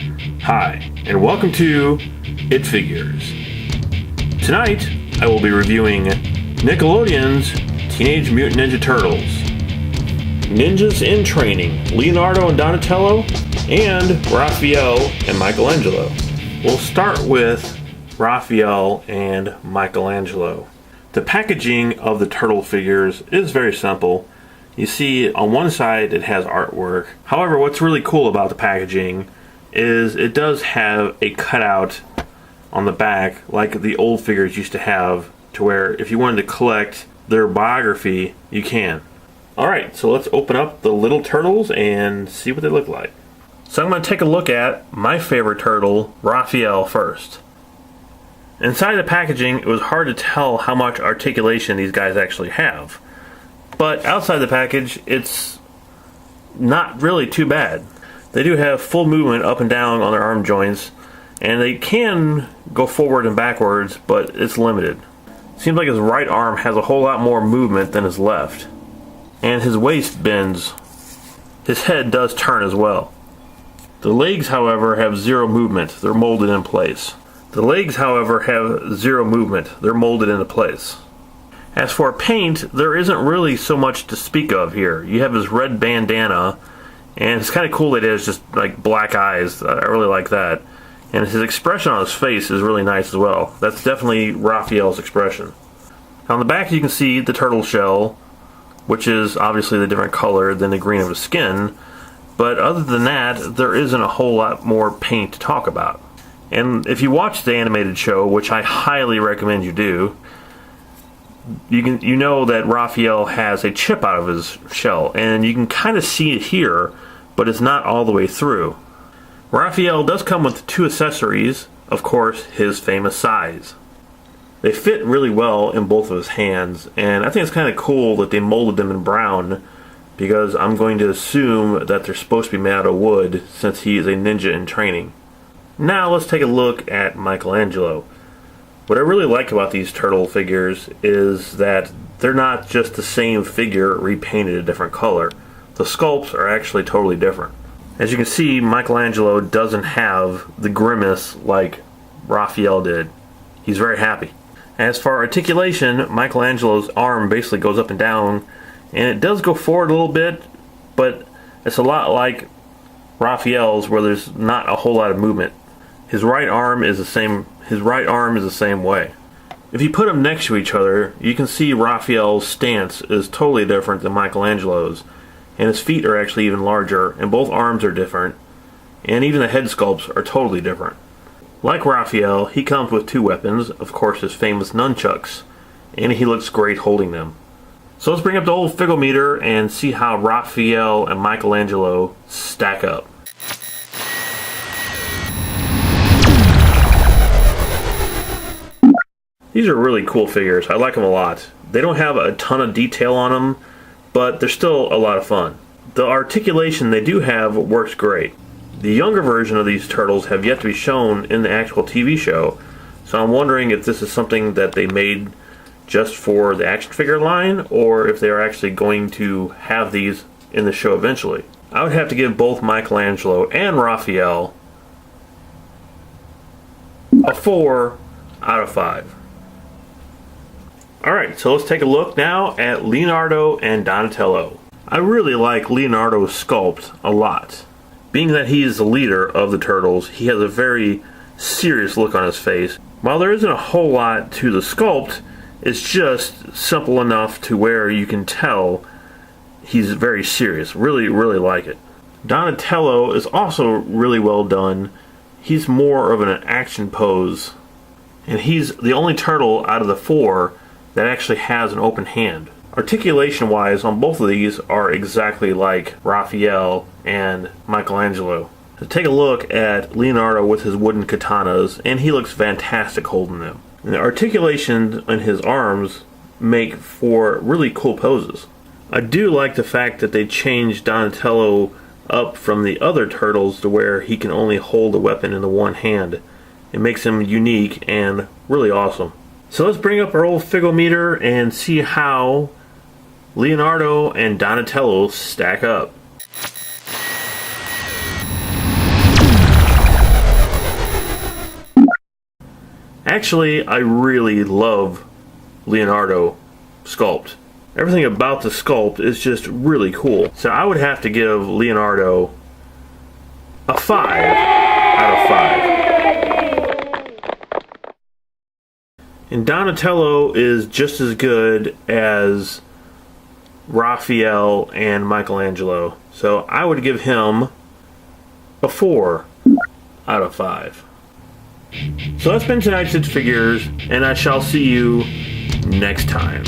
Hi, and welcome to It Figures. Tonight, I will be reviewing Nickelodeon's Teenage Mutant Ninja Turtles, Ninjas in Training, Leonardo and Donatello, and Raphael and Michelangelo. We'll start with Raphael and Michelangelo. The packaging of the turtle figures is very simple. You see, on one side it has artwork. However, what's really cool about the packaging is it does have a cutout on the back like the old figures used to have, to where if you wanted to collect their biography, you can. Alright, so let's open up the little turtles and see what they look like. So I'm going to take a look at my favorite turtle, Raphael, first. Inside the packaging, it was hard to tell how much articulation these guys actually have. But outside the package, it's not really too bad. They do have full movement up and down on their arm joints, and they can go forward and backwards, but it's limited. Seems like his right arm has a whole lot more movement than his left. And his waist bends. His head does turn as well. The legs, however, have zero movement. They're molded in place. The legs, however, have zero movement. They're molded into place. As for paint, there isn't really so much to speak of here. You have his red bandana, and it's kind of cool that it has just like black eyes. I really like that. And his expression on his face is really nice as well. That's definitely Raphael's expression. On the back you can see the turtle shell, which is obviously the different color than the green of his skin. But other than that, there isn't a whole lot more paint to talk about. And if you watch the animated show, which I highly recommend you do, you know that Raphael has a chip out of his shell, and you can kind of see it here, but it's not all the way through. Raphael does come with two accessories, of course, his famous size. They fit really well in both of his hands, and I think it's kind of cool that they molded them in brown, because I'm going to assume that they're supposed to be made out of wood, since he is a ninja in training. Now let's take a look at Michelangelo. What I really like about these turtle figures is that they're not just the same figure repainted a different color. The sculpts are actually totally different. As you can see, Michelangelo doesn't have the grimace like Raphael did. He's very happy. As for articulation, Michelangelo's arm basically goes up and down, and it does go forward a little bit, but it's a lot like Raphael's, where there's not a whole lot of movement. His right arm is the same way. If you put them next to each other, you can see Raphael's stance is totally different than Michelangelo's, and his feet are actually even larger, and both arms are different, and even the head sculpts are totally different. Like Raphael, he comes with two weapons, of course his famous nunchucks, and he looks great holding them. So let's bring up the old Figometer and see how Raphael and Michelangelo stack up. These are really cool figures. I like them a lot. They don't have a ton of detail on them, but they're still a lot of fun. The articulation they do have works great. The younger version of these turtles have yet to be shown in the actual TV show, so I'm wondering if this is something that they made just for the action figure line, or if they are actually going to have these in the show eventually. I would have to give both Michelangelo and Raphael a 4 out of 5. Alright, so let's take a look now at Leonardo and Donatello. I really like Leonardo's sculpt a lot. Being that he is the leader of the turtles, he has a very serious look on his face. While there isn't a whole lot to the sculpt, it's just simple enough to where you can tell he's very serious. Really, really like it. Donatello is also really well done. He's more of an action pose, and he's the only turtle out of the 4 that actually has an open hand. Articulation wise on both of these are exactly like Raphael and Michelangelo. So take a look at Leonardo with his wooden katanas, and he looks fantastic holding them. And the articulation in his arms make for really cool poses. I do like the fact that they changed Donatello up from the other turtles to where he can only hold a weapon in the one hand. It makes him unique and really awesome. So let's bring up our old Figometer and see how Leonardo and Donatello stack up. Actually, I really love Leonardo sculpt. Everything about the sculpt is just really cool. So I would have to give Leonardo a 5 out of 5. And Donatello is just as good as Raphael and Michelangelo. So I would give him a 4 out of 5. So that's been tonight's It Figures, and I shall see you next time.